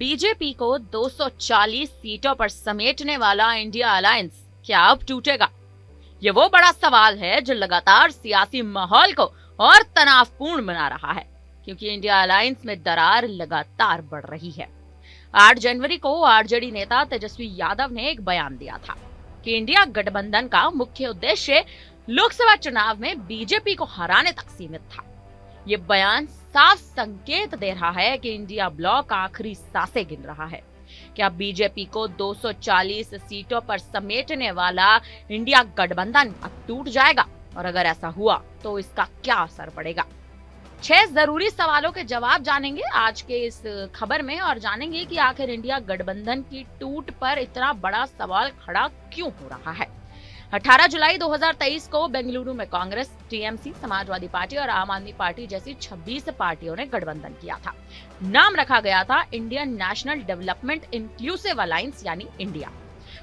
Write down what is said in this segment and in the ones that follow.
BJP को 240 सीटों पर समेटने वाला इंडिया अलायंस क्या अब टूटेगा? ये वो बड़ा सवाल है जो लगातार सियासी माहौल को और तनावपूर्ण बना रहा है, क्योंकि इंडिया अलायंस में दरार लगातार बढ़ रही है। 8 जनवरी को आरजेडी नेता तेजस्वी यादव ने एक बयान दिया था कि इंडिया गठबंधन का मुख्य उद्देश्य लोकसभा चुनाव में बीजेपी को हराने तक सीमित था। ये बयान साफ संकेत दे रहा है कि इंडिया ब्लॉक आखिरी सांसें गिन रहा है। क्या बीजेपी को 240 सीटों पर समेटने वाला इंडिया गठबंधन अब टूट जाएगा? और अगर ऐसा हुआ तो इसका क्या असर पड़ेगा? 6 जरूरी सवालों के जवाब जानेंगे आज के इस खबर में, और जानेंगे कि आखिर इंडिया गठबंधन की टूट पर इतना बड़ा सवाल खड़ा क्यों हो रहा है। 18 जुलाई 2023 को बेंगलुरु में कांग्रेस, टीएमसी, समाजवादी पार्टी और आम आदमी पार्टी जैसी 26 पार्टियों ने गठबंधन किया था। नाम रखा गया था Indian national development inclusive alliance यानी इंडिया।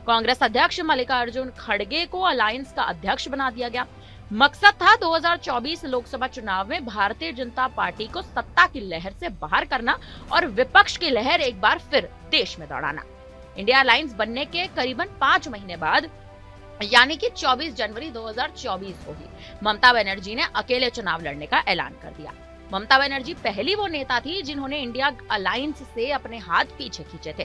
कांग्रेस अध्यक्ष मल्लिकार्जुन खड़गे को अलायंस का अध्यक्ष बना दिया गया। मकसद था 2024 लोकसभा चुनाव में भारतीय जनता पार्टी को सत्ता की लहर से बाहर करना और विपक्ष की लहर एक बार फिर देश में दौड़ाना। इंडिया अलायंस बनने के करीबन 5 महीने बाद यानी कि 24 जनवरी 2024 को ही ममता बनर्जी ने अकेले चुनाव लड़ने का ऐलान कर दिया। ममता बनर्जी पहली वो नेता थी जिन्होंने इंडिया अलायंस से अपने हाथ पीछे खींचे थे।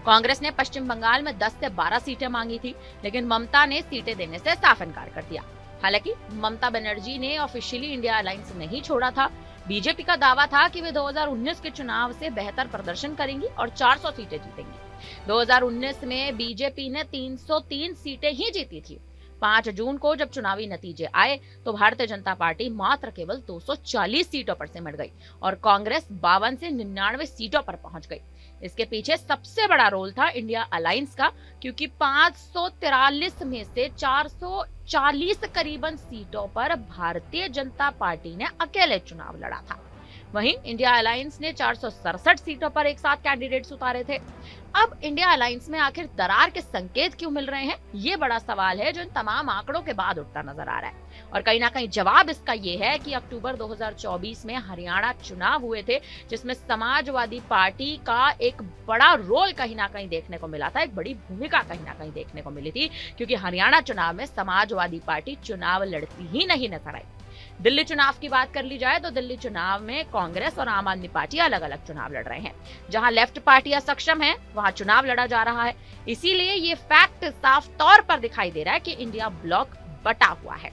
कांग्रेस ने पश्चिम बंगाल में 10 से 12 सीटें मांगी थी, लेकिन ममता ने सीटें देने से साफ इनकार कर दिया। हालांकि ममता बनर्जी ने ऑफिशियली इंडिया अलायंस नहीं छोड़ा था। बीजेपी का दावा था कि वे 2019 के चुनाव से बेहतर प्रदर्शन करेंगी और 400 सीटें जीतेंगी। 2019 में बीजेपी ने 303 सीटें ही जीती थी। 5 जून को जब चुनावी नतीजे आए तो भारतीय जनता पार्टी मात्र केवल 240 सीटों पर सिमट गई और कांग्रेस 52 से 99 सीटों पर पहुंच गई। इसके पीछे सबसे बड़ा रोल था इंडिया अलायंस का, क्योंकि 543 में से 440 करीबन सीटों पर भारतीय जनता पार्टी ने अकेले चुनाव लड़ा था। वहीं इंडिया अलायंस ने 467 सीटों पर एक साथ कैंडिडेट्स उतारे थे। अब इंडिया अलायंस में आखिर दरार के संकेत क्यों मिल रहे हैं, ये बड़ा सवाल है जो इन तमाम आंकड़ों के बाद उठता नजर आ रहा है। और कहीं ना कहीं जवाब इसका ये है कि अक्टूबर 2024 में हरियाणा चुनाव हुए थे, जिसमें समाजवादी पार्टी का एक बड़ा रोल कहीं ना कहीं देखने को मिला था, एक बड़ी भूमिका कहीं ना कहीं देखने को मिली थी, क्योंकि हरियाणा चुनाव में समाजवादी पार्टी चुनाव लड़ती ही नहीं नजर आई। दिल्ली चुनाव की बात कर ली जाए तो दिल्ली चुनाव में कांग्रेस और आम आदमी पार्टी अलग अलग चुनाव लड़ रहे हैं। जहां लेफ्ट पार्टियां सक्षम हैं, वहां चुनाव लड़ा जा रहा है। इसीलिए ये फैक्ट साफ तौर पर दिखाई दे रहा है कि इंडिया ब्लॉक बटा हुआ है।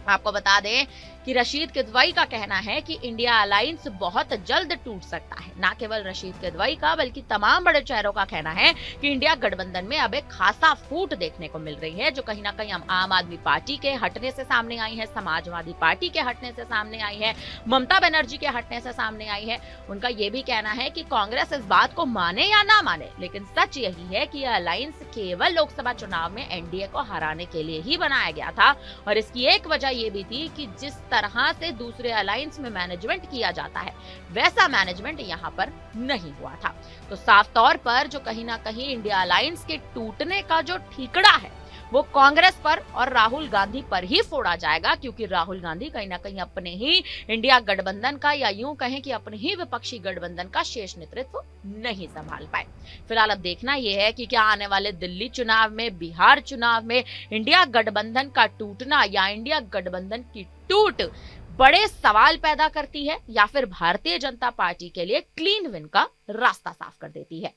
आपको बता दें कि रशीद किदवई का कहना है कि इंडिया अलायंस बहुत जल्द टूट सकता है। ना केवल रशीद किदवई का बल्कि तमाम बड़े चेहरों का कहना है कि इंडिया गठबंधन में अब एक खासा फूट देखने को मिल रही है, जो कहीं ना कहीं आम आदमी पार्टी के हटने से सामने आई है, समाजवादी पार्टी के हटने से सामने आई है, ममता बनर्जी के हटने से सामने आई है। उनका ये भी कहना है कि कांग्रेस इस बात को माने या ना माने, लेकिन सच यही है कि यह अलायंस केवल लोकसभा चुनाव में एनडीए को हराने के लिए ही बनाया गया था। और इसकी एक वजह ये भी थी कि जिस तरह से दूसरे अलायंस में मैनेजमेंट किया जाता है, वैसा मैनेजमेंट यहाँ पर नहीं हुआ था। तो साफ तौर पर जो कहीं ना कहीं इंडिया अलायंस के टूटने का जो ठीकड़ा है वो कांग्रेस पर और राहुल गांधी पर ही फोड़ा जाएगा, क्योंकि राहुल गांधी कहीं ना कहीं अपने ही इंडिया गठबंधन का, या यूं कहें कि अपने ही विपक्षी गठबंधन का शेष नेतृत्व नहीं संभाल पाए। फिलहाल अब देखना यह है कि क्या आने वाले दिल्ली चुनाव में, बिहार चुनाव में इंडिया गठबंधन का टूटना या इंडिया गठबंधन की टूट बड़े सवाल पैदा करती है, या फिर भारतीय जनता पार्टी के लिए क्लीन विन का रास्ता साफ कर देती है।